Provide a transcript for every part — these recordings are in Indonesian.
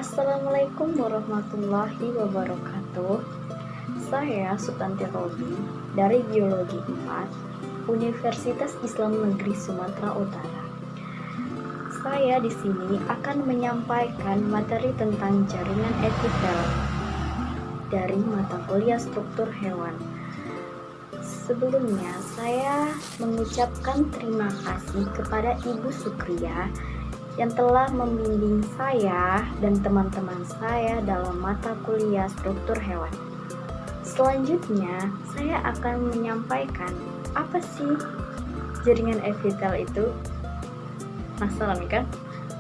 Assalamualaikum warahmatullahi wabarakatuh. Saya Sutanti Robi dari Biologi 4 Universitas Islam Negeri Sumatera Utara. Saya di sini akan menyampaikan materi tentang jaringan epitel dari mata kuliah struktur hewan. Sebelumnya saya mengucapkan terima kasih kepada Ibu Sukria yang telah membimbing saya dan teman-teman saya dalam mata kuliah struktur hewan. Selanjutnya, saya akan menyampaikan apa sih jaringan epitel itu. Penasaran kan?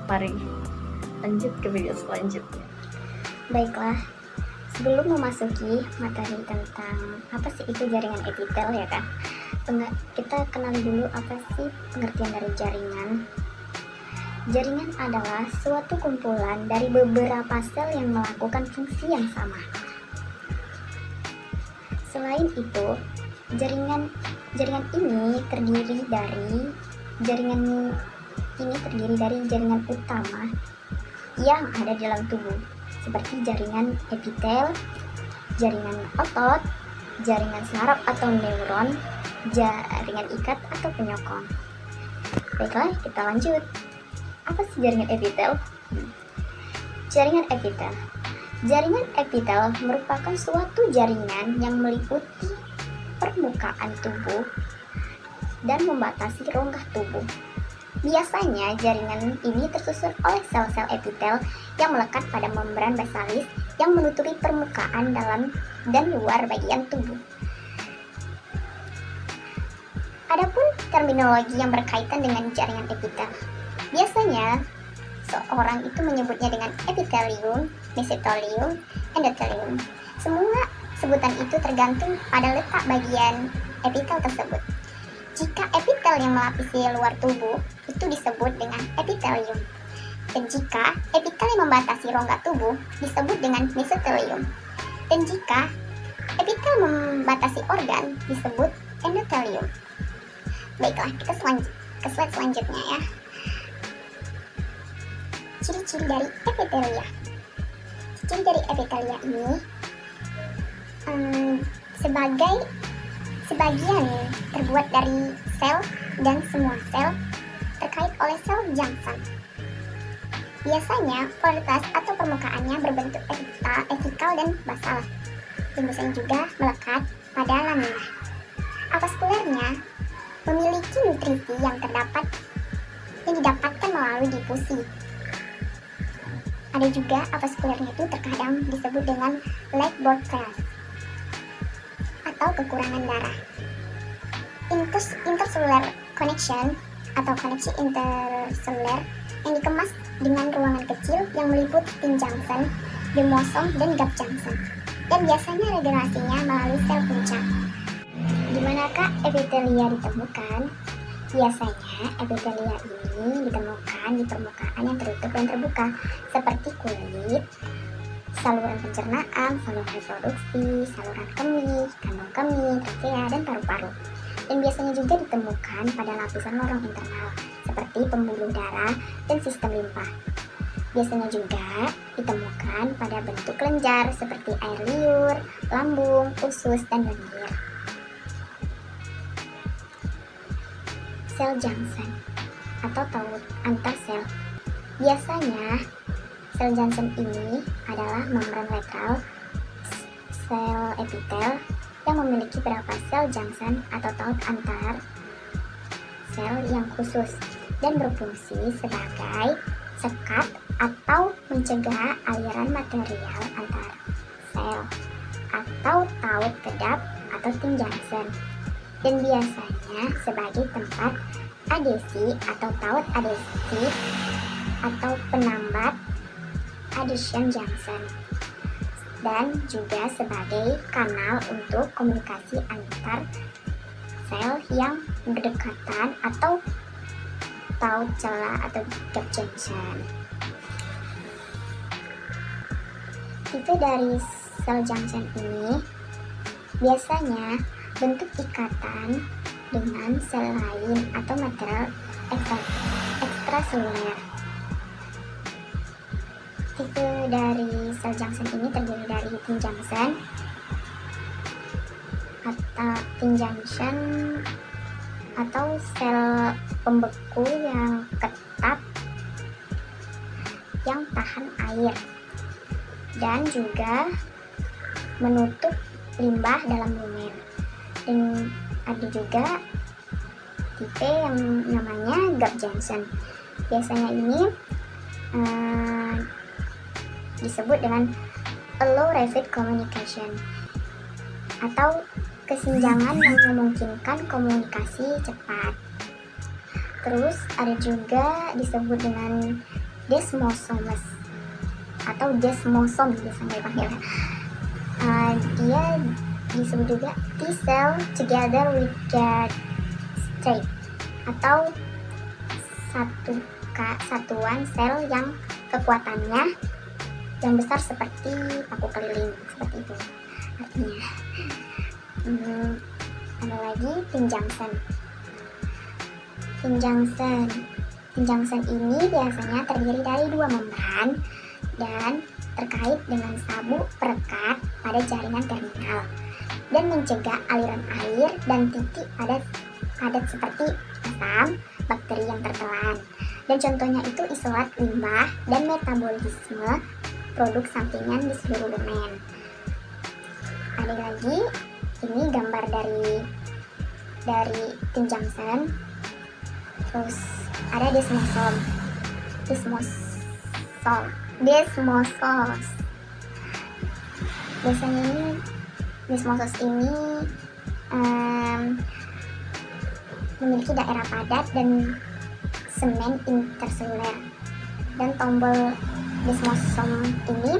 Mari lanjut ke video selanjutnya. Baiklah, sebelum memasuki materi tentang apa sih itu jaringan epitel ya kan, kita kenali dulu apa sih pengertian dari jaringan. Jaringan adalah suatu kumpulan dari beberapa sel yang melakukan fungsi yang sama. Selain itu, jaringan ini terdiri dari jaringan utama yang ada di dalam tubuh, seperti jaringan epitel, jaringan otot, jaringan saraf atau neuron, jaringan ikat atau penyokong. Baiklah, kita lanjut. Apa sih jaringan epitel? Jaringan epitel. Jaringan epitel merupakan suatu jaringan yang meliputi permukaan tubuh dan membatasi rongga tubuh. Biasanya jaringan ini tersusun oleh sel-sel epitel yang melekat pada membran basalis yang menutupi permukaan dalam dan luar bagian tubuh. Adapun terminologi yang berkaitan dengan jaringan epitel. Biasanya, seorang itu menyebutnya dengan epitelium, mesotelium, endotelium. Semua sebutan itu tergantung pada letak bagian epitel tersebut. Jika epitel yang melapisi luar tubuh, itu disebut dengan epitelium. Dan jika epitel yang membatasi rongga tubuh, disebut dengan mesotelium. Dan jika epitel membatasi organ, disebut endotelium. Baiklah, kita ke slide selanjutnya ya. Ciri-ciri dari epitelia. Ciri dari epitelia ini sebagian terbuat dari sel dan semua sel terkait oleh sel Janssen. Biasanya kualitas atau permukaannya berbentuk apikal dan basal, dan biasanya juga melekat pada lamina. Avaskulernya memiliki nutrisi yang didapatkan melalui difusi. Ada juga avaskulernya itu terkadang disebut dengan lack blood clot atau kekurangan darah. Intercellular connection atau koneksi interseluler yang dikemas dengan ruangan kecil yang meliputi tin Janssen, demosom, dan gap Janssen, dan biasanya regenerasinya melalui sel puncak. Di manakah epitelia ditemukan? Biasanya epitelia ini ditemukan di permukaan yang tertutup dan terbuka, seperti kulit, saluran pencernaan, saluran reproduksi, saluran kemih, kandung kemih, trakea, dan paru-paru. Dan biasanya juga ditemukan pada lapisan lorong internal, seperti pembuluh darah dan sistem limpa. Biasanya juga ditemukan pada bentuk kelenjar, seperti air liur, lambung, usus, dan lendir. Sel Janssen atau taut antar sel. Biasanya sel Janssen ini adalah membran lateral sel epitel yang memiliki beberapa sel Janssen atau taut antar sel yang khusus dan berfungsi sebagai sekat atau mencegah aliran material antar sel atau taut kedap atau tin Janssen, dan biasanya sebagai tempat adesi atau taut adesif atau penambat adhesion junction dan juga sebagai kanal untuk komunikasi antar sel yang berdekatan atau celah atau gap junction. Tipe dari sel junction ini biasanya bentuk ikatan dengan sel lain atau material ekstraseluler. Tipe dari sel junction ini terdiri dari thin junction atau sel pembeku yang ketat yang tahan air dan juga menutup limbah dalam lumen. Dan ada juga tipe yang namanya gap junction. Biasanya ini disebut dengan a low rapid communication atau kesenjangan yang memungkinkan komunikasi cepat. Terus ada juga disebut dengan desmosomes atau desmosom biasanya dipanggil. Dia disebut juga T-cell together with their state atau satuan sel yang kekuatannya yang besar seperti paku keliling, seperti itu artinya. Ada lagi thin junction. Thin junction ini biasanya terdiri dari dua membran dan terkait dengan sabuk perekat pada jaringan terminal dan mencegah aliran air dan titik padat seperti asam, bakteri yang tertelan. Dan contohnya itu isolat limbah dan metabolisme produk sampingan di seluruh lumen. Ada lagi, ini gambar dari thin junction. Terus ada desmosos. Biasanya ini desmosos ini memiliki daerah padat dan semen interseluler. Dan tombol desmosom ini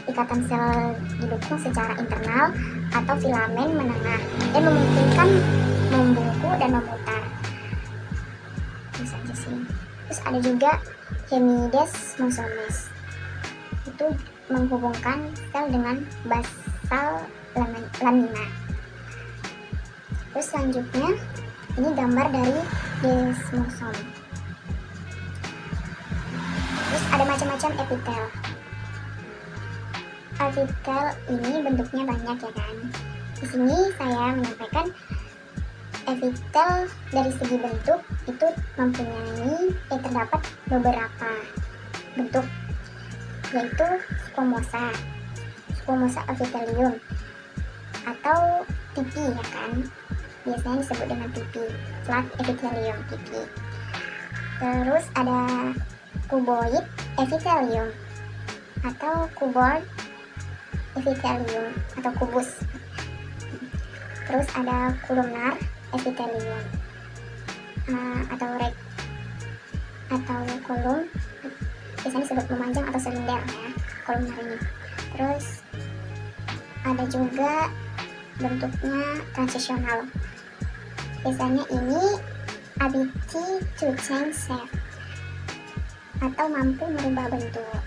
ikatan sel didukung secara internal atau filamen menengah dan memungkinkan membungkuk dan memutar. Bisa aja sih. Terus ada juga hemidesmosomes. Itu menghubungkan sel dengan basal lamina. Terus selanjutnya ini gambar dari desmosom. Terus ada macam-macam epitel. Epitel ini bentuknya banyak ya kan. Di sini saya menyampaikan epitel dari segi bentuk itu mempunyai terdapat beberapa bentuk, yaitu squamosa epithelium atau tipi ya kan. Biasanya disebut dengan tipi, flat epithelium tipi. Terus ada cuboid epithelium atau cuboid epithelium atau kubus. Terus ada columnar epithelium atau kolom, biasanya disebut memanjang atau silinder ya, kolumnar ini. Terus ada juga bentuknya transisional. Biasanya ini ability to change shape atau mampu merubah bentuk.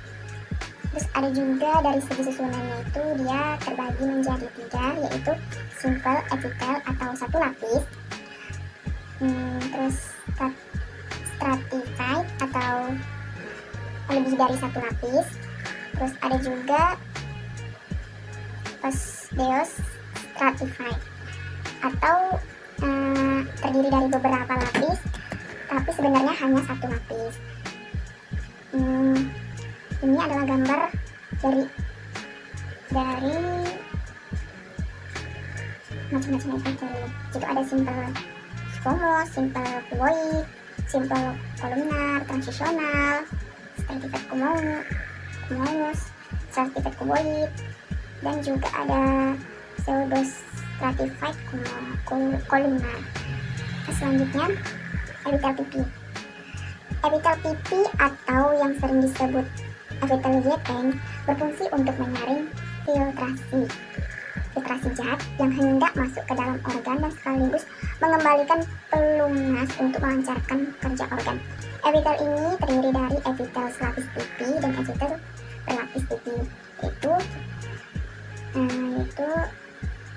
Terus ada juga dari segi susunannya itu dia terbagi menjadi 3, yaitu simple epitel atau satu lapis, terus stratified atau lebih dari satu lapis. Terus ada juga osseous stratified atau terdiri dari beberapa lapis tapi sebenarnya hanya satu lapis. Ini adalah gambar dari macam-macam epithelium. Jadi ada simple squamous, simple cuboid, simple columnar, transitional, stratified cumulus, stratified cuboid, dan juga ada pseudo stratified columnar. Selanjutnya epitel tipi. Epitel pipi atau yang sering disebut epithelial tank berfungsi untuk menyaring filtrasi zat yang hendak masuk ke dalam organ dan sekaligus mengembalikan pelumas untuk melancarkan kerja organ. Epitel ini terdiri dari epitel selapis pipi dan epitel berlapis pipi. Itu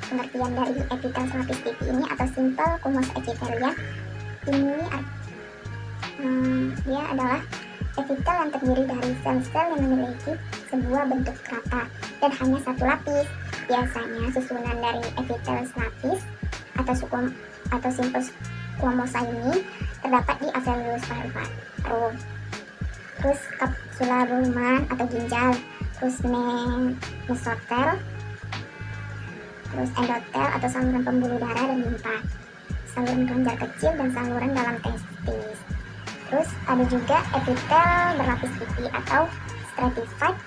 pengertian dari epitel selapis pipi ini atau simple kumos epithelia. Ini dia adalah epitel yang terdiri dari sel-sel yang memiliki sebuah bentuk rata dan hanya satu lapis. Biasanya susunan dari epitel selapis atau simple squamosa ini terdapat di alveolus paru-paru, terus kapsula Bowman atau ginjal, terus mesotel, terus endotel atau saluran pembuluh darah dan limpa, saluran kelenjar kecil dan saluran dalam testis. Terus ada juga epitel berlapis pipi atau stratified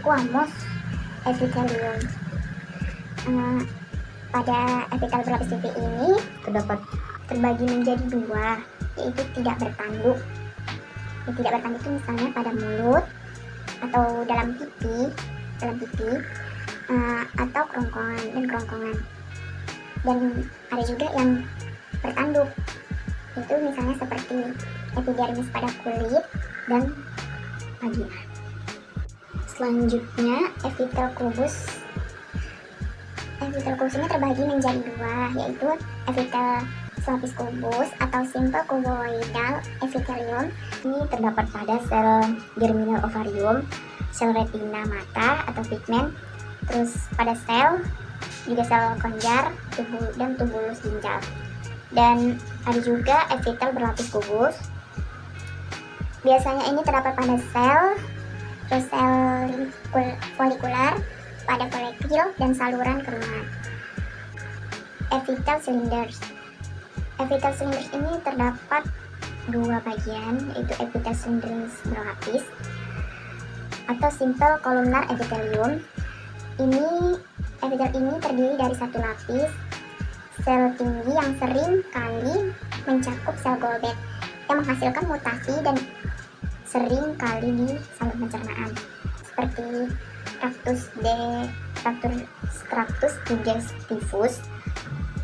squamous epithelium. Pada epitel berlapis pipi ini terbagi menjadi dua, yaitu tidak bertanduk. Yang tidak bertanduk itu misalnya pada mulut atau dalam pipi, atau kerongkongan. Dan ada juga yang bertanduk, itu misalnya seperti epidermis pada kulit dan vagina. Selanjutnya epitel kubus. Epitel kubus ini terbagi menjadi dua, yaitu epitel selapis kubus atau simple cuboidal epithelium. Ini terdapat pada sel germinal ovarium, sel retina mata atau pigmen, terus pada sel kelenjar, dan tubulus ginjal. Dan ada juga epitel berlapis kubus. Biasanya ini terdapat pada sel folikular, pada folekul dan saluran kerungan. Epitel cylinders. Epitel cylinders ini terdapat dua bagian, yaitu epitel cylinders berlapis atau simple columnar epithelium. Epitel ini terdiri dari satu lapis sel tinggi yang sering kali mencakup sel Golbet yang menghasilkan mutasi dan sering kali di saluran pencernaan seperti Tractus digestivus.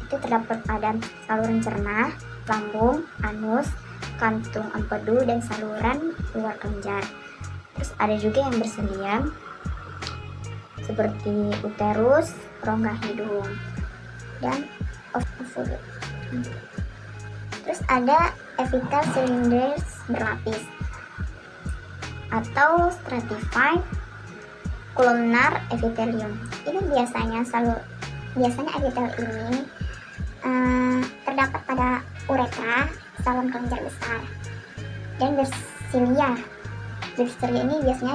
Itu terdapat pada saluran cerna, lambung, anus, kantung empedu, dan saluran luar kelenjar. Terus ada juga yang bersendian seperti uterus, rongga hidung, dan ovule. Terus ada epitel cylinders berlapis atau stratified columnar epithelium. Ini biasanya epitel ini terdapat pada uretra, saluran kelenjar besar, dan bersilia. Bersilia ini biasanya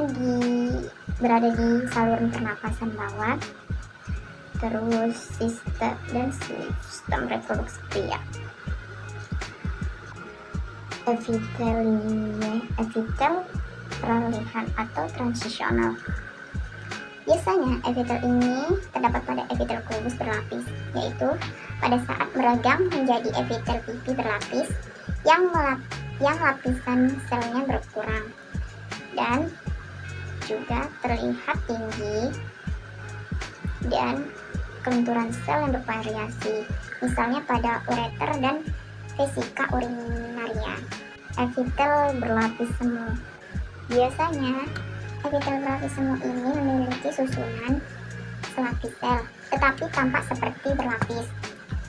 berada di saluran pernapasan bawah, terus sistem reproduksi pria. Epitel peralihan atau transisional. Biasanya epitel ini terdapat pada epitel kubus berlapis, yaitu pada saat meregang menjadi epitel pipi berlapis yang lapisan selnya berkurang dan juga terlihat tinggi dan kelenturan sel yang bervariasi, misalnya pada ureter dan vesika urinaria. Epitel berlapis semu. Biasanya epitel berlapis semu ini memiliki susunan selapis sel, tetapi tampak seperti berlapis,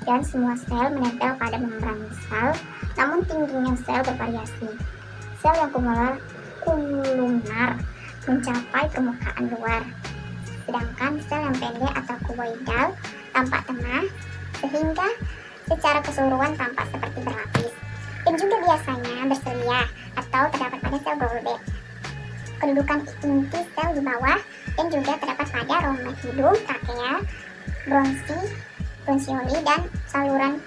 dan semua sel menempel pada membran sel, namun tingginya sel bervariasi. Sel yang kolumnar mencapai permukaan luar, sedangkan sel yang pendek atau kuboidal tampak tengah, sehingga secara keseluruhan tampak seperti berlapis, dan juga biasanya berselia atau terdapat pada sel Golbet. Kedudukan inti sel di bawah dan juga terdapat pada rongga hidung, trakea, bronchioli, dan saluran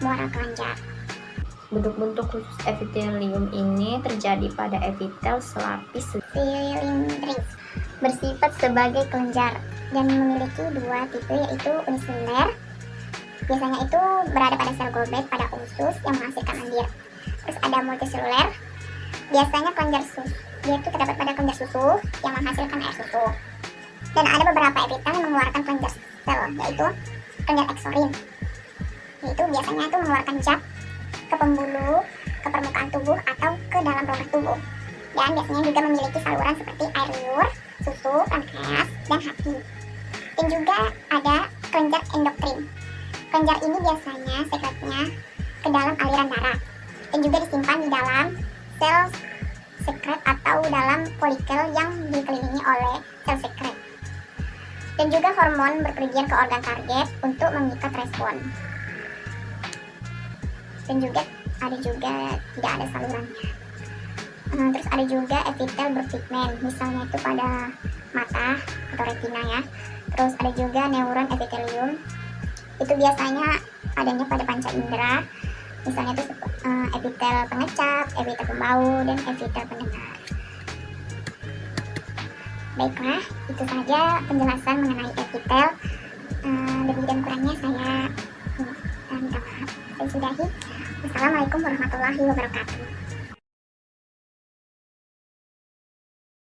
muara kelenjar. Bentuk-bentuk khusus epithelium ini terjadi pada epitel selapis Cylindris, bersifat sebagai kelenjar dan memiliki dua tipe, yaitu uniseluler. Biasanya itu berada pada sel Golbet pada usus yang menghasilkan lendir. Terus ada multiseluler, biasanya kelenjar susu. Dia itu terdapat pada kelenjar susu yang menghasilkan air susu. Dan ada beberapa epitel yang mengeluarkan kelenjar sel, yaitu kelenjar eksorin. Yaitu biasanya itu mengeluarkan zat ke pembuluh, ke permukaan tubuh, atau ke dalam rongga tubuh. Dan biasanya juga memiliki saluran seperti air liur, susu, pankreas, dan hati. Dan juga ada kelenjar endokrin. Kelenjar ini biasanya sekretnya ke dalam aliran darah dan juga disimpan di dalam sel sekret atau dalam folikel yang dikelilingi oleh sel sekret. Dan juga hormon berpergian ke organ target untuk mengikat respon. Dan juga tidak ada salurannya. Terus ada juga epitel berpigmen, misalnya itu pada mata atau retina ya. Terus ada juga neuron epitelium, itu biasanya adanya pada panca indera, misalnya itu epitel pengecap, epitel pembau, dan epitel pendengar. Baiklah, itu saja penjelasan mengenai epitel. Lebih dan kurangnya saya minta maaf. Saya sudahi. Wassalamualaikum warahmatullahi wabarakatuh.